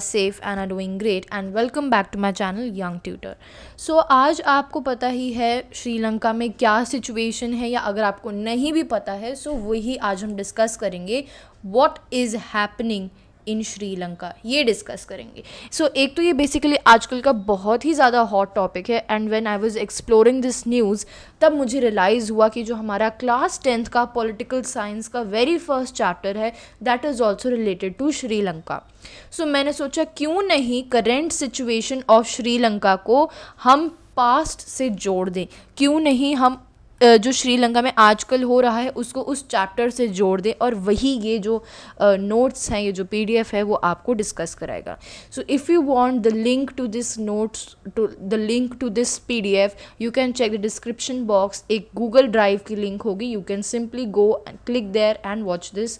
safe and are doing great and welcome back to my channel Young Tutor. So आज आपको पता ही है श्रीलंका में क्या सिचुएशन है, या अगर आपको नहीं भी पता है सो वही आज हम डिस्कस करेंगे. What is happening in Sri Lanka, ये डिस्कस करेंगे. सो एक तो ये बेसिकली आजकल का बहुत ही ज़्यादा हॉट टॉपिक है. And when I was exploring this news तब मुझे रियलाइज़ हुआ कि जो हमारा क्लास 10th का पॉलिटिकल साइंस का वेरी फर्स्ट चैप्टर है that is also related to Sri Lanka. So मैंने सोचा क्यों नहीं करेंट सिचुएशन ऑफ श्रीलंका को हम पास्ट से जोड़ दें, क्यों नहीं हम जो श्रीलंका में आजकल हो रहा है उसको उस चैप्टर से जोड़ दें, और वही ये जो नोट्स हैं, ये जो PDF है वो आपको डिस्कस कराएगा. So if you want the link to this notes, to the link to this PDF, you can check the description box. एक गूगल ड्राइव की लिंक होगी, you can simply go and click there and watch this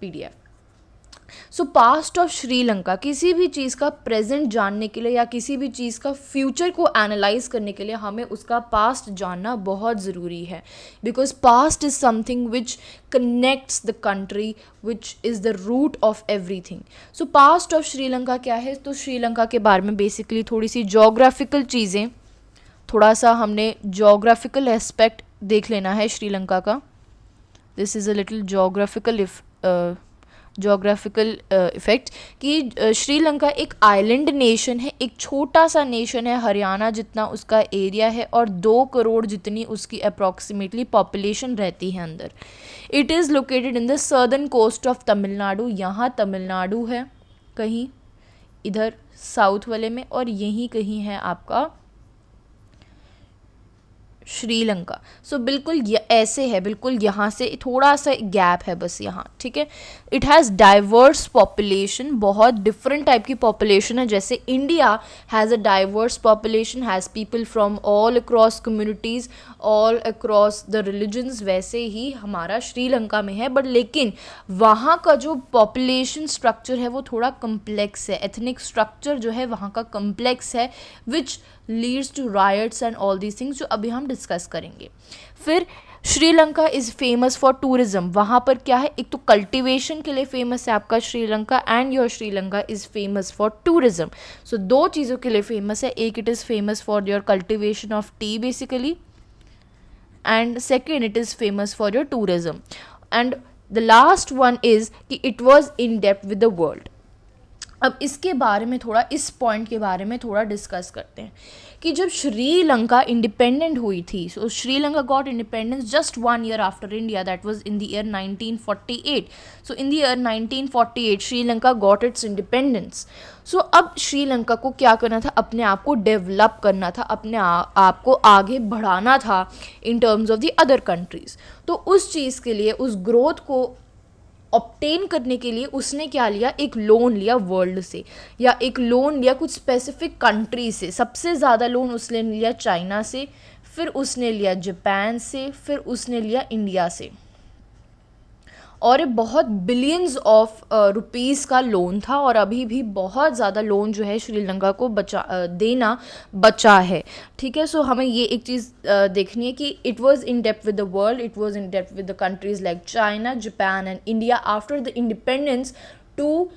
PDF. So past of Sri Lanka, किसी भी चीज़ का present जानने के लिए या किसी भी चीज़ का फ्यूचर को एनालाइज करने के लिए हमें उसका पास्ट जानना बहुत ज़रूरी है. Because past is something which connects the country, which is the root of everything. So past of Sri Lanka क्या है, तो श्रीलंका के बारे में बेसिकली थोड़ी सी जोग्राफिकल चीज़ें, थोड़ा सा हमने जोग्राफिकल एस्पेक्ट देख लेना है श्रीलंका का. This is a little geographical effect कि श्रीलंका एक आइलैंड नेशन है, एक छोटा सा नेशन है, हरियाणा जितना उसका एरिया है और 2 करोड़ जितनी उसकी अप्रॉक्सीमेटली पॉपुलेशन रहती है अंदर. It is located in the southern coast of Tamil Nadu. यहाँ तमिलनाडु है कहीं इधर साउथ वाले में, और यहीं कहीं है आपका श्रीलंका. सो बिल्कुल ऐसे है, बिल्कुल यहाँ से थोड़ा सा गैप है बस यहाँ, ठीक है. इट हैज़ डाइवर्स पॉपुलेशन, बहुत डिफरेंट टाइप की पॉपुलेशन है. जैसे India has a diverse population, has people from all across communities, all across the religions, वैसे ही हमारा श्रीलंका में है. बट लेकिन वहाँ का जो पॉपुलेशन स्ट्रक्चर है वो थोड़ा कम्प्लेक्स है. एथनिक स्ट्रक्चर जो है वहाँ का कम्प्लेक्स है, which leads to riots and all these things, जो अभी हम डिस्कस करेंगे. फिर Sri Lanka is famous for tourism. वहाँ पर क्या है, एक तो कल्टिवेशन के लिए फेमस है आपका Sri Lanka, and your Sri Lanka is famous for tourism. So 2 चीज़ों के लिए फेमस है. एक, it is famous for your cultivation of tea basically, and second it is famous for your tourism. And the last one is कि it was in depth with the world. अब इसके बारे में थोड़ा, इस पॉइंट के बारे में थोड़ा डिस्कस करते हैं कि जब श्रीलंका इंडिपेंडेंट हुई थी, so Sri Lanka got independence just 1 year after India, that was in the year 1948. So in the year 1948 Sri Lanka got its independence. So अब श्रीलंका को क्या करना था, अपने आप को डेवलप करना था, अपने आप को आगे बढ़ाना था in terms of the other countries. तो उस चीज़ के लिए, उस ग्रोथ को ऑब्टेन करने के लिए उसने क्या लिया, एक लोन लिया वर्ल्ड से, या एक लोन लिया कुछ स्पेसिफिक कंट्री से. सबसे ज़्यादा लोन उसने लिया चाइना से, फिर उसने लिया जापान से, फिर उसने लिया इंडिया से, और ये बहुत बिलियंस ऑफ रुपीज़ का लोन था. और अभी भी बहुत ज़्यादा लोन जो है श्रीलंका को देना बचा है, ठीक है. सो हमें ये एक चीज़ देखनी है कि it was in depth with the world, it was in depth with the countries like China, Japan and India after the independence to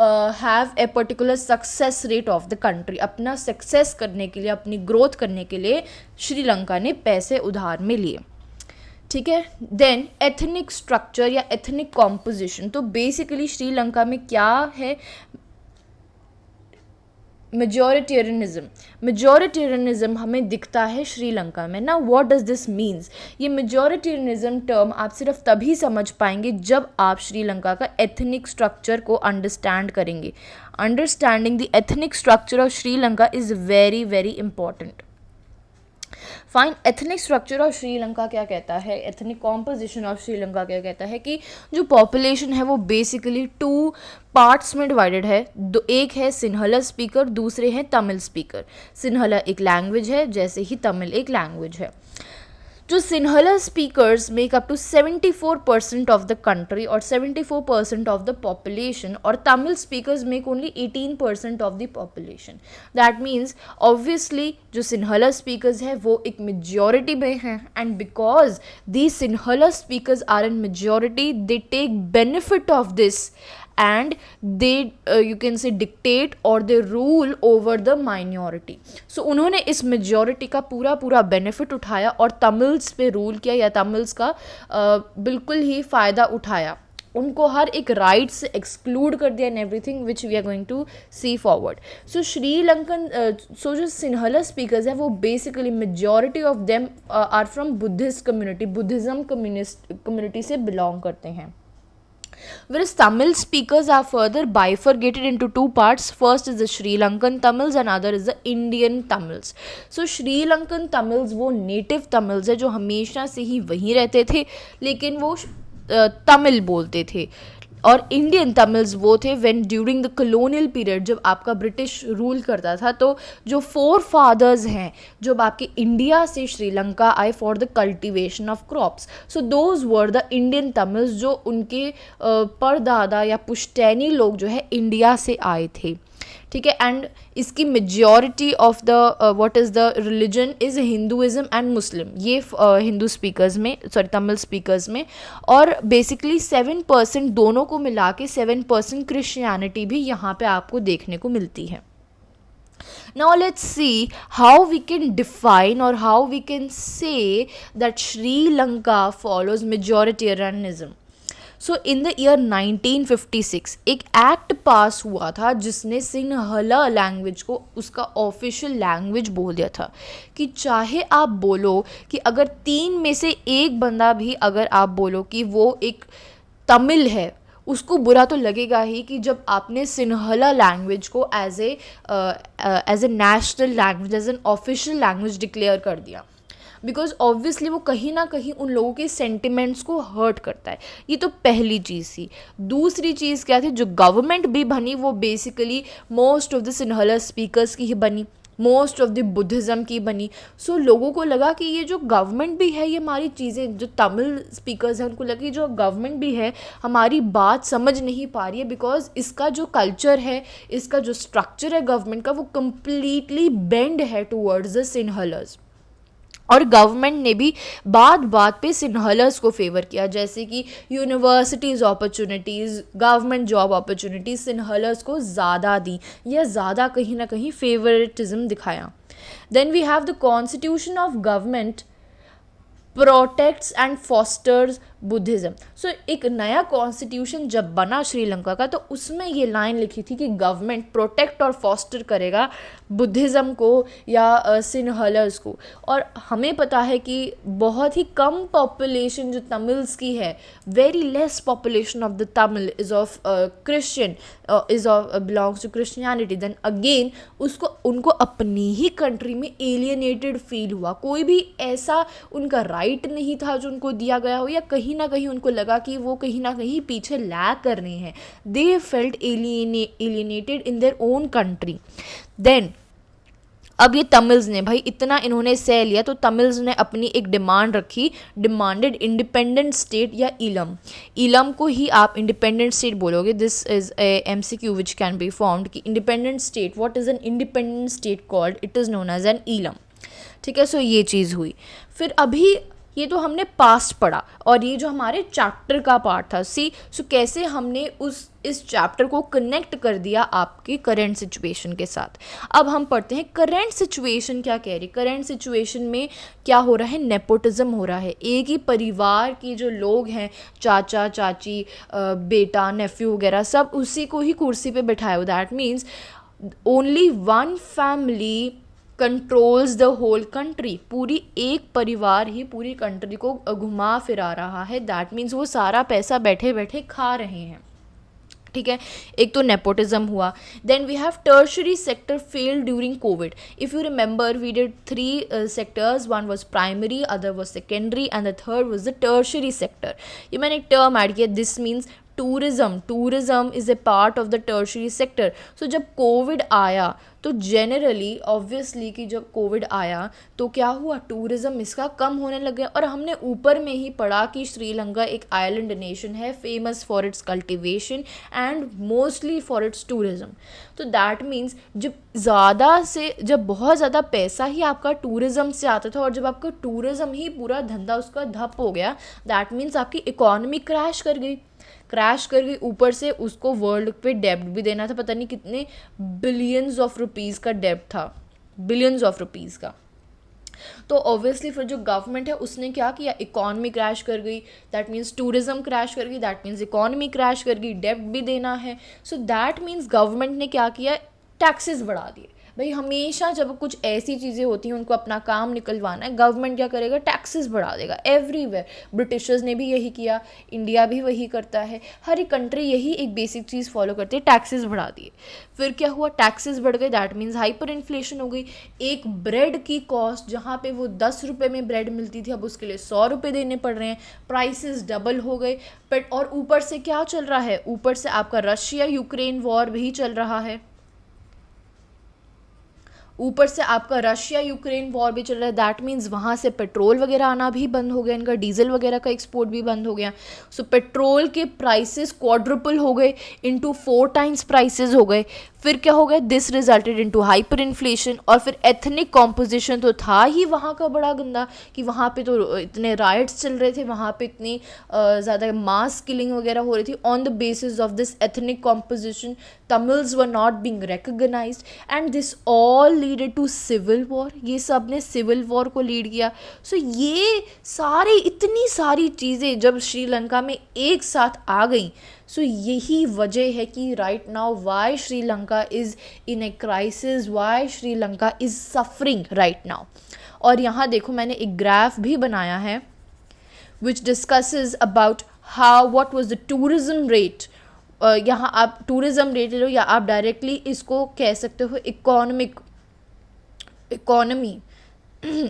have a particular success rate of the country. अपना success करने के लिए, अपनी growth करने के लिए श्रीलंका ने पैसे उधार में लिए, ठीक है. देन एथनिक स्ट्रक्चर या एथनिक कॉम्पोजिशन. तो बेसिकली श्रीलंका में क्या है, मेजॉरिटेरियनिज्म. मेजॉरिटेरियनिज्म हमें दिखता है श्रीलंका में. ना व्हाट डज दिस मीन्स, ये मेजॉरिटेरियनिज्म टर्म आप सिर्फ तभी समझ पाएंगे जब आप श्रीलंका का एथनिक स्ट्रक्चर को अंडरस्टैंड करेंगे. Understanding the ethnic structure of Sri Lanka is very very important. Fine. Ethnic structure of Sri Lanka क्या कहता है, एथनिक कॉम्पोजिशन ऑफ श्रीलंका क्या कहता है कि जो पॉपुलेशन है वो बेसिकली 2 पार्ट्स में डिवाइडेड है. एक है सिन्हला स्पीकर, दूसरे हैं तमिल स्पीकर. सिन्हला एक लैंग्वेज है जैसे ही तमिल एक लैंग्वेज है. जो Sinhala speakers make up to 74% of the country और 74% ऑफ द पॉपुलेशन, और Tamil speakers make only 18% of the population. That means obviously जो सिन्हला स्पीकर्स हैं वो एक मेजॉरिटी में हैं, and because the Sinhala speakers are in majority they take benefit of this and they you can say dictate or they rule over the minority. So उन्होंने इस majority का पूरा पूरा benefit उठाया और तमिल्स पे रूल किया या तमिल्स का बिल्कुल ही फ़ायदा उठाया, उनको हर एक राइट से एक्सक्लूड कर दिया, and everything which we are going to see forward. So Sri Lankan so जो सिन्हला स्पीकर्स हैं वो basically majority of them are from Buddhist community, Buddhism community से बिलोंग करते हैं. Whereas Tamil speakers are further bifurcated into two parts. First is the Sri Lankan Tamils and other is the Indian Tamils. So Sri Lankan Tamils वो native Tamils है जो हमेशा से ही वहीं रहते थे लेकिन वो तमिल बोलते थे. और इंडियन तमिल्स वो थे when during the colonial period, जब आपका ब्रिटिश रूल करता था, तो जो फोर फादर्स हैं जब आपके इंडिया से श्रीलंका आए for the cultivation of crops, so those were the Indian Tamils, जो उनके परदादा या पुश्तैनी लोग जो है इंडिया से आए थे. ठीक है. एंड इसकी majority of the what is the religion is Hinduism and Muslim, ये हिंदू स्पीकर्स में, सॉरी तमिल स्पीकर्स में. और बेसिकली 7% दोनों को मिला के 7% क्रिश्चियनिटी भी यहाँ पे आपको देखने को मिलती है. Now let's see how we can define or how we can say that Sri Lanka follows majoritarianism. So in the year 1956 एक एक्ट पास हुआ था जिसने सिन्हला लैंग्वेज को उसका ऑफिशियल लैंग्वेज बोल दिया था कि चाहे आप बोलो कि अगर 3 में से एक बंदा भी अगर आप बोलो कि वो एक तमिल है, उसको बुरा तो लगेगा ही कि जब आपने सिन्हला लैंग्वेज को as a national language, as an official language declare कर दिया. बिकॉज ऑब्वियसली वो कहीं ना कहीं उन लोगों के सेंटिमेंट्स को हर्ट करता है. ये तो पहली चीज़ थी. दूसरी चीज़ क्या थी, जो गवर्नमेंट भी बनी वो basically most of the Sinhala speakers की ही बनी, मोस्ट ऑफ द बुद्धिज़्म की बनी. सो लोगों को लगा कि ये जो गवर्नमेंट भी है, ये हमारी चीज़ें, जो तमिल स्पीकर्स हैं उनको लगा कि जो गवर्नमेंट भी है हमारी बात समझ नहीं पा रही है, बिकॉज इसका जो कल्चर है, इसका जो स्ट्रक्चर है गवर्नमेंट का, वो कम्प्लीटली बेंड है टूवर्ड्स द सिन्हलर्स. और गवर्नमेंट ने भी बात पे सिन्हलर्स को फेवर किया, जैसे कि universities opportunities, government job opportunities Sinhalas को ज़्यादा दी या ज़्यादा कहीं ना कहीं फेवरेटिज्म दिखाया. Then we have the constitution of government protects and fosters Buddhism. So एक नया कॉन्स्टिट्यूशन जब बना श्रीलंका का, तो उसमें ये लाइन लिखी थी कि गवर्नमेंट प्रोटेक्ट और फॉस्टर करेगा बुद्धिज़्म को या सिन्हलर्स को. और हमें पता है कि बहुत ही कम पॉपुलेशन जो तमिल्स की है, very less population of the Tamil is of Christian, is of belongs to Christianity. Then again उनको अपनी ही कंट्री में एलियनेटेड फील हुआ. कोई भी ऐसा उनका राइट नहीं था जो उनको दिया गया हो, या कहीं ना कहीं उनको लगा कि वो कहीं ना कहीं पीछे लैग कर रहे हैं. They felt alienated in their own country. Then अब ये तमिल्स ने भाई इतना इन्होंने सह लिया, तो तमिल्स ने अपनी एक डिमांड रखी, डिमांडेड इंडिपेंडेंट स्टेट या इलम. इलम को ही आप इंडिपेंडेंट स्टेट बोलोगे. This is a MCQ which can be formed कि independent state, what is an independent state called, it is known as an Eelam. ठीक है. सो ये चीज़ हुई. फिर अभी ये तो हमने पास्ट पढ़ा, और ये जो हमारे चैप्टर का पार्ट था, सो कैसे हमने इस चैप्टर को कनेक्ट कर दिया आपके करंट सिचुएशन के साथ. अब हम पढ़ते हैं करंट सिचुएशन क्या कह रही. करंट सिचुएशन में क्या हो रहा है, नेपोटिज्म हो रहा है. एक ही परिवार के जो लोग हैं, चाचा चाची, बेटा नेफ्यू वगैरह, सब उसी को ही कुर्सी पे बैठाए हो. That means only one family controls the whole country. पूरी एक परिवार ही पूरी कंट्री को घुमा फिरा रहा है. दैट मीन्स वो सारा पैसा बैठे बैठे खा रहे हैं. ठीक है. एक तो नेपोटिज्म हुआ. Then we have tertiary sector failed during Covid. If you remember we did 3 sectors. One was primary, other was secondary and the third was the tertiary sector. ये मैंने एक टर्म ऐड किया. This means tourism is a part of the tertiary sector. So जब Covid आया तो generally obviously कि जब Covid आया तो क्या हुआ, टूरिज़म इसका कम होने लग गया. और हमने ऊपर में ही पढ़ा कि श्रीलंका एक आइलैंड नेशन है, famous for its cultivation and mostly for its tourism. तो दैट मीन्स जब बहुत ज़्यादा पैसा ही आपका टूरिज़म से आता था, और जब आपका टूरिज़म ही पूरा धंधा उसका धप हो गया, दैट मीन्स आपकी इकॉनमी क्रैश कर गई. क्रैश कर गई, ऊपर से उसको वर्ल्ड पे डेब्ट भी देना था, पता नहीं कितने बिलियंस ऑफ रुपीज़ का डेब्ट था, बिलियंस ऑफ रुपीज़ का। तो ऑब्वियसली फिर जो गवर्नमेंट है उसने क्या किया, इकॉनमी क्रैश कर गई, दैट मीन्स टूरिज्म क्रैश कर गई, दैट मीन्स इकॉनमी क्रैश कर गई, डेब्ट भी देना है। सो दैट मीन्स गवर्नमेंट ने क्या किया, टैक्सेस बढ़ा दिए। भाई हमेशा जब कुछ ऐसी चीज़ें होती हैं उनको अपना काम निकलवाना है, गवर्नमेंट क्या करेगा, टैक्सेस बढ़ा देगा एवरीवेयर। ब्रिटिशर्स ने भी यही किया, इंडिया भी वही करता है, हर एक कंट्री यही एक बेसिक चीज़ फॉलो करती है, टैक्सेस बढ़ा दिए। फिर क्या हुआ, टैक्सेस बढ़ गए, दैट मीन्स हाइपर इन्फ्लेशन हो गई। एक ब्रेड की कॉस्ट जहाँ पे वो 10 रुपये में ब्रेड मिलती थी, अब उसके लिए 100 रुपये देने पड़ रहे हैं, प्राइसेस डबल हो गए। बट और ऊपर से क्या चल रहा है, ऊपर से आपका रशिया यूक्रेन वॉर भी चल रहा है, ऊपर से आपका रशिया यूक्रेन वॉर भी चल रहा है, दैट मीन्स वहाँ से पेट्रोल वगैरह आना भी बंद हो गया, इनका डीजल वगैरह का एक्सपोर्ट भी बंद हो गया। सो पेट्रोल के प्राइसेस क्वाड्रुपल हो गए, इनटू 4 टाइम्स प्राइसेस हो गए। फिर क्या हो गया, this resulted into hyper inflation. और फिर एथनिक कॉम्पोजिशन तो था ही वहाँ का बड़ा गंदा, कि वहाँ पे तो इतने राइट्स चल रहे थे, वहाँ पे इतनी ज़्यादा मास किलिंग वगैरह हो रही थी on the basis of this ethnic composition. Tamils were not being recognised and this all leaded to civil war, ये सब ने सिविल वॉर को लीड किया। सो ये सारी इतनी सारी चीज़ें जब श्रीलंका में एक साथ आ गई, सो यही वजह है कि right now why Sri Lanka is in a crisis, why Sri Lanka is suffering right now. और यहाँ देखो मैंने एक ग्राफ भी बनाया है which discusses about how what was the tourism rate. यहाँ आप टूरिज्म रेट ले लो, या आप डायरेक्टली इसको कह सकते हो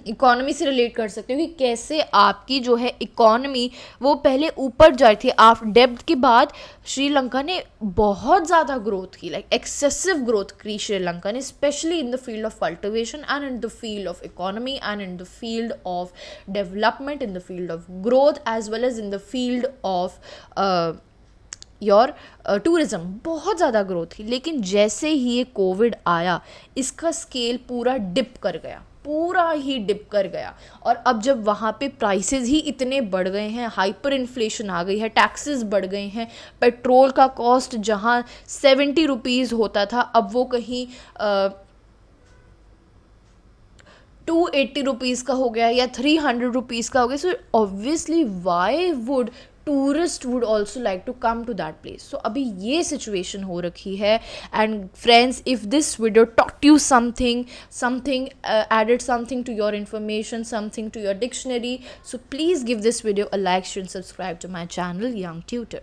इकोनॉमी से रिलेट कर सकते हो कि कैसे आपकी जो है इकोनॉमी वो पहले ऊपर जा रही थी। आप डेब्ट के बाद श्रीलंका ने बहुत ज़्यादा ग्रोथ की, लाइक एक्सेसिव ग्रोथ की श्रीलंका ने, specially in the field of cultivation and in the field of economy and in the field of development, in the field of growth as well as in the field of your tourism, बहुत ज़्यादा growth थी। लेकिन जैसे ही ये Covid आया, इसका scale पूरा dip कर गया, पूरा ही डिप कर गया। और अब जब वहाँ पे प्राइसेस ही इतने बढ़ गए हैं, हाइपर इन्फ्लेशन आ गई है, टैक्सेस बढ़ गए हैं, पेट्रोल का कॉस्ट जहाँ 70 रुपीज़ होता था अब वो कहीं 280 रुपीज़ का हो गया या 300 रुपीज़ का हो गया। So obviously why would tourist would also like to come to that place. सो अभी ये सिचुएशन हो रखी है। And friends, if this video taught you something added something to your information, something to your dictionary, so please give this video a like, share and subscribe to my channel Young Tutor.